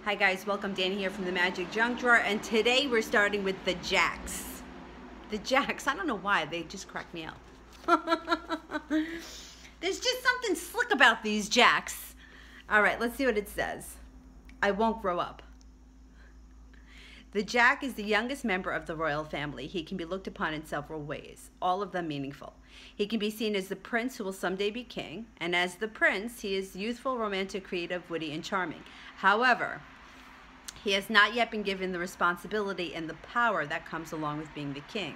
Hi guys, welcome. Dani here from the Magic Junk Drawer, and today we're starting with the Jacks. The Jacks, I don't know why, they just crack me up. There's just something slick about these Jacks. All right, let's see what it says. I won't grow up. The Jack is the youngest member of the royal family. He can be looked upon in several ways, all of them meaningful. He can be seen as the prince who will someday be king, and as the prince, he is youthful, romantic, creative, witty, and charming. However, he has not yet been given the responsibility and the power that comes along with being the king.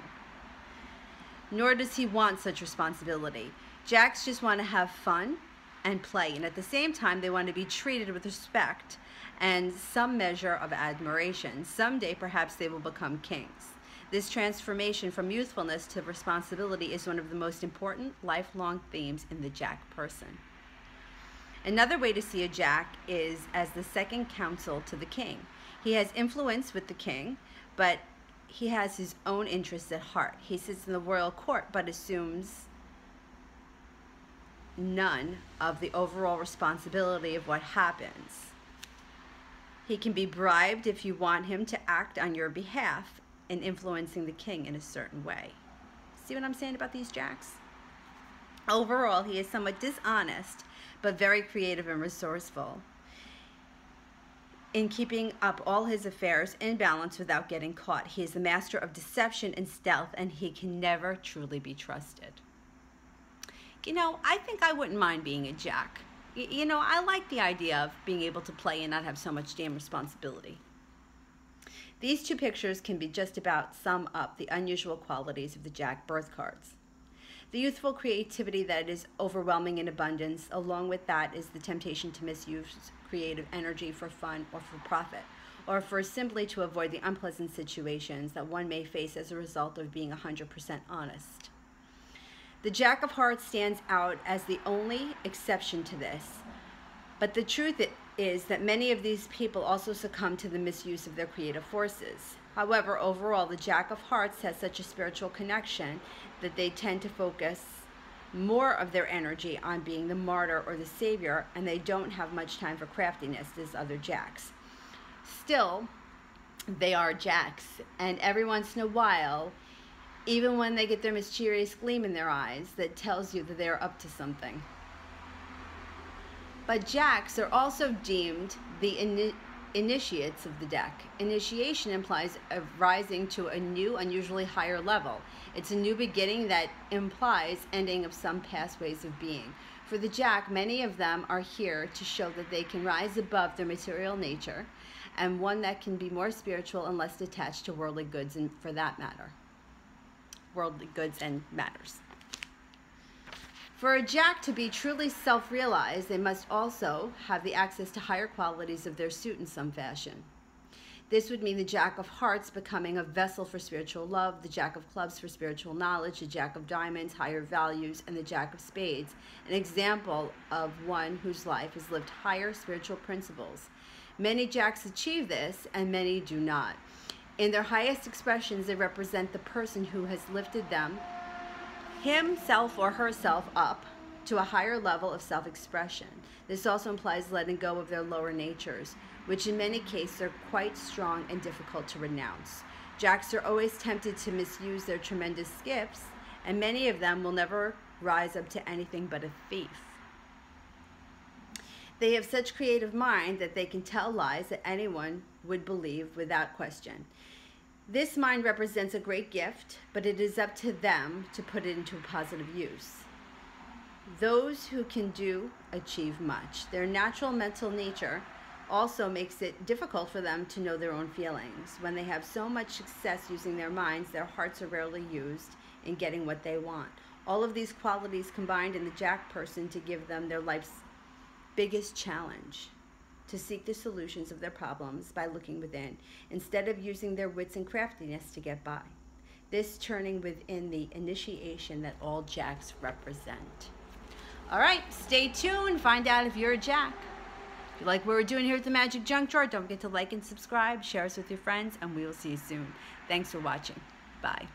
Nor does he want such responsibility. Jacks just want to have fun and play, and at the same time, they want to be treated with respect and some measure of admiration. Someday, perhaps they will become kings. This transformation from youthfulness to responsibility is one of the most important lifelong themes in the Jack person. Another way to see a Jack is as the second counsel to the king. He has influence with the king, but he has his own interests at heart. He sits in the royal court, but assumes none of the overall responsibility of what happens. He can be bribed if you want him to act on your behalf in influencing the king in a certain way. See what I'm saying about these Jacks? Overall, he is somewhat dishonest, but very creative and resourceful in keeping up all his affairs in balance without getting caught. He is the master of deception and stealth, and he can never truly be trusted. You know, I think I wouldn't mind being a Jack. You know, I like the idea of being able to play and not have so much damn responsibility. These two pictures can be just about sum up the unusual qualities of the Jack birth cards. The youthful creativity that is overwhelming in abundance, along with that is the temptation to misuse creative energy for fun or for profit, or for simply to avoid the unpleasant situations that one may face as a result of being 100% honest. The Jack of Hearts stands out as the only exception to this, but the truth is that many of these people also succumb to the misuse of their creative forces. However, overall, the Jack of Hearts has such a spiritual connection that they tend to focus more of their energy on being the martyr or the savior, and they don't have much time for craftiness as other Jacks. Still, they are Jacks, and every once in a while, even when they get their mysterious gleam in their eyes, that tells you that they're up to something. But Jacks are also deemed the initiates of the deck. Initiation implies a rising to a new, unusually higher level. It's a new beginning that implies ending of some past ways of being. For the Jack, many of them are here to show that they can rise above their material nature, and one that can be more spiritual and less detached to worldly goods, and for that matter, worldly goods and matters. For a Jack to be truly self-realized, they must also have the access to higher qualities of their suit in some fashion. This would mean the Jack of Hearts becoming a vessel for spiritual love, the Jack of Clubs for spiritual knowledge, the Jack of Diamonds, higher values, and the Jack of Spades, an example of one whose life has lived higher spiritual principles. Many Jacks achieve this, and many do not. In their highest expressions, they represent the person who has lifted them, himself or herself, up to a higher level of self-expression. This also implies letting go of their lower natures, which in many cases are quite strong and difficult to renounce. Jacks are always tempted to misuse their tremendous gifts, and many of them will never rise up to anything but a thief. They have such creative mind that they can tell lies that anyone would believe without question. This mind represents a great gift, but it is up to them to put it into positive use. Those who can do achieve much. Their natural mental nature also makes it difficult for them to know their own feelings. When they have so much success using their minds, their hearts are rarely used in getting what they want. All of these qualities combined in the Jack person to give them their life's biggest challenge, to seek the solutions of their problems by looking within, instead of using their wits and craftiness to get by. This turning within the initiation that all Jacks represent. All right, stay tuned, find out if you're a Jack. If you like what we're doing here at the Magic Junk Drawer, don't forget to like and subscribe, share us with your friends, and we will see you soon. Thanks for watching. Bye.